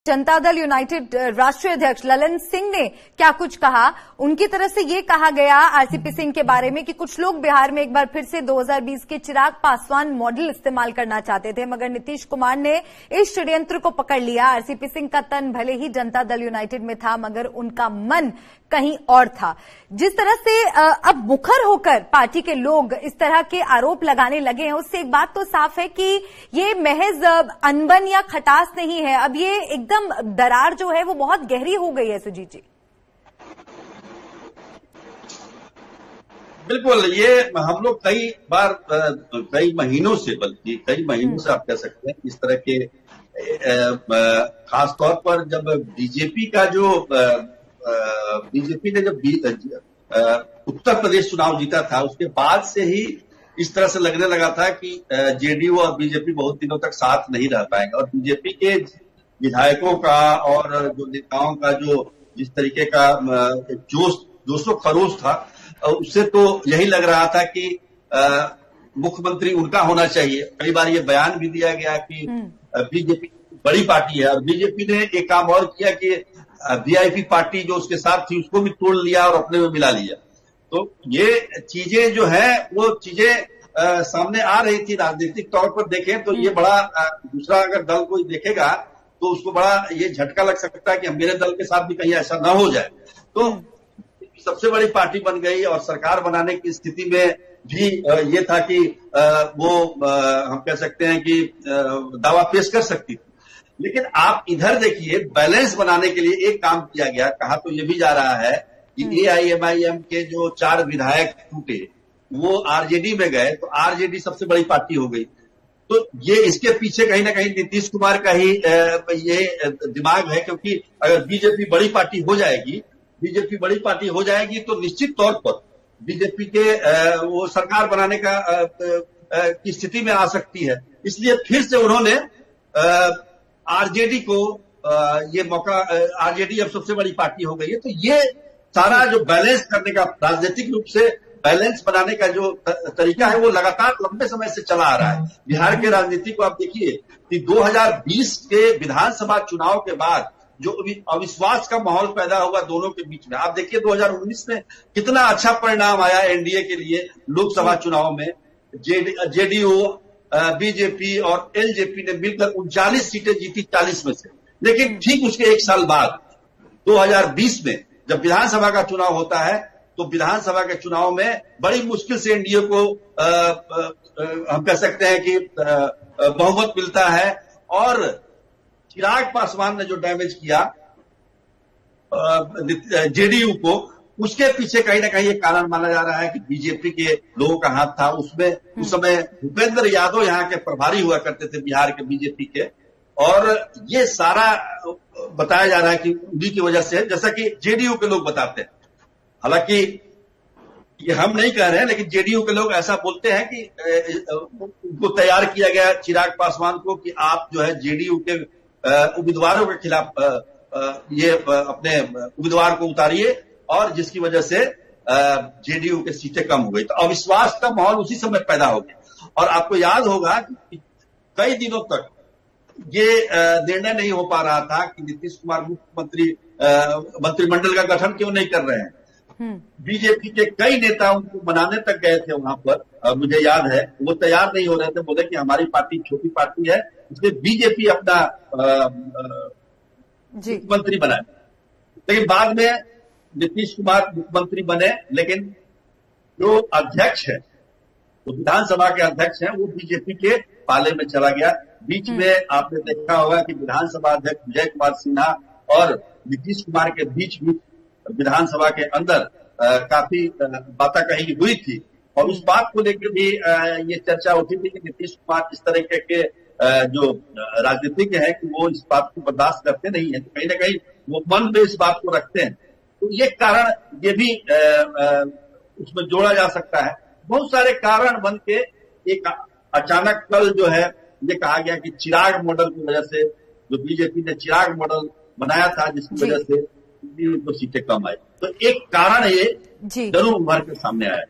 Janata Dal United राष्ट्रीय अध्यक्ष ललन सिंह ने क्या कुछ कहा। उनकी तरफ से ये कहा गया आरसीपी सिंह के बारे में कि कुछ लोग बिहार में एक बार फिर से 2020 के चिराग पासवान मॉडल इस्तेमाल करना चाहते थे, मगर नीतीश कुमार ने इस षड्यंत्र को पकड़ लिया। आरसीपी सिंह का तन भले ही जनता दल यूनाइटेड में था, मगर उनका मन कहीं और था। जिस तरह से अब मुखर होकर पार्टी के लोग इस तरह के आरोप लगाने लगे हैं, उससे एक बात तो साफ है कि ये महज अनबन या खटास नहीं है, अब ये एकदम दरार जो है वो बहुत गहरी हो गई है। सुजीत जी, बिल्कुल, ये हम लोग कई बार कई महीनों से, बल्कि कई महीनों से आप कह सकते हैं, इस तरह के खासतौर पर जब बीजेपी का जो बीजेपी ने जब उत्तर प्रदेश चुनाव जीता था, उसके बाद से ही इस तरह से लगने लगा था कि जेडीयू और बीजेपी बहुत दिनों तक साथ नहीं रह पाएंगे। और बीजेपी के विधायकों का और जो नेताओं का जो जिस तरीके का जोशो खरोश था, उससे तो यही लग रहा था कि मुख्यमंत्री उनका होना चाहिए। कई बार ये बयान भी दिया गया कि बीजेपी बड़ी पार्टी है, और बीजेपी ने एक काम और किया कि वीआईपी पार्टी जो उसके साथ थी उसको भी तोड़ लिया और अपने में मिला लिया। तो ये चीजें जो है वो चीजें सामने आ रही थी। राजनीतिक तौर पर देखें तो ये बड़ा दूसरा अगर दल कोई देखेगा तो उसको बड़ा ये झटका लग सकता है कि मेरे दल के साथ भी कहीं ऐसा ना हो जाए। तो सबसे बड़ी पार्टी बन गई और सरकार बनाने की स्थिति में भी ये था कि वो हम कह सकते हैं कि दावा पेश कर सकती थी। लेकिन आप इधर देखिए, बैलेंस बनाने के लिए एक काम किया गया। कहा तो ये भी जा रहा है कि एआईएमआईएम के जो 4 विधायक टूटे वो आरजेडी में गए, तो आरजेडी सबसे बड़ी पार्टी हो गई। तो ये इसके पीछे कहीं ना कहीं नीतीश कुमार का ही ये दिमाग है, क्योंकि अगर बीजेपी बड़ी पार्टी हो जाएगी तो निश्चित तौर पर बीजेपी के वो सरकार बनाने का की स्थिति में आ सकती है। इसलिए फिर से उन्होंने आरजेडी को ये मौका, आरजेडी अब सबसे बड़ी पार्टी हो गई है। तो ये सारा जो बैलेंस करने का, राजनीतिक रूप से बैलेंस बनाने का जो तरीका है वो लगातार लंबे समय से चला आ रहा है। बिहार के राजनीति को आप देखिए कि 2020 के विधानसभा चुनाव के बाद जो अविश्वास का माहौल पैदा हुआ दोनों के बीच में, आप देखिए 2019 में कितना अच्छा परिणाम आया एनडीए के लिए लोकसभा चुनाव में। जेडीयू, बीजेपी और एलजेपी ने मिलकर 39 सीटें जीती 40 में से। लेकिन ठीक उसके एक साल बाद 2020 में जब विधानसभा का चुनाव होता है, तो विधानसभा के चुनाव में बड़ी मुश्किल से एनडीए को हम कह सकते हैं कि बहुमत मिलता है। और चिराग पासवान ने जो डैमेज किया जेडीयू को, उसके पीछे कहीं ना कहीं एक कारण माना जा रहा है कि बीजेपी के लोगों का हाथ था उसमें। उस समय भूपेंद्र यादव यहाँ के प्रभारी हुआ करते थे बिहार के बीजेपी के, और ये सारा बताया जा रहा है कि उन्हीं की वजह से, जैसा कि जेडीयू के लोग बताते हैं। हालांकि ये हम नहीं कह रहे हैं, लेकिन जेडीयू के लोग ऐसा बोलते हैं कि उनको तैयार किया गया चिराग पासवान को कि आप जो है जेडीयू के उम्मीदवारों के खिलाफ ये अपने उम्मीदवार को उतारिए, और जिसकी वजह से जेडीयू के सीटें कम हो गई। तो अविश्वास का माहौल उसी समय पैदा हो गया। और आपको याद होगा कि कई दिनों तक ये निर्णय नहीं हो पा रहा था कि नीतीश कुमार मुख्यमंत्री मंत्रिमंडल का गठन क्यों नहीं कर रहे हैं। बीजेपी के कई नेता उनको मनाने तक गए थे वहां पर, मुझे याद है। वो तैयार नहीं हो रहे थे, बोले कि हमारी पार्टी छोटी पार्टी है, इसलिए बीजेपी अपना मुख्यमंत्री बनाए। लेकिन बाद में नीतीश कुमार मुख्यमंत्री बने, लेकिन जो अध्यक्ष है, वो विधानसभा के अध्यक्ष हैं, वो बीजेपी के पाले में चला गया। बीच में आपने देखा होगा कि विधानसभा अध्यक्ष विजय कुमार सिन्हा और नीतीश कुमार के बीच भी विधानसभा के अंदर काफी बातें कही हुई थी, और उस बात को लेकर भी ये चर्चा उठी थी कि नीतीश कुमार इस तरह के जो राजनीतिज्ञ है कि वो इस बात को बर्दाश्त करते नहीं है, तो कहीं ना कहीं वो मन में इस बात को रखते हैं। तो ये कारण ये भी उसमें जोड़ा जा सकता है। बहुत सारे कारण बन के एक अचानक कल जो है ये कहा गया कि चिराग मॉडल की वजह से, जो बीजेपी ने चिराग मॉडल बनाया था जिसकी वजह से सीटें कम आई, तो एक कारण ये जरूर उभर के सामने आया।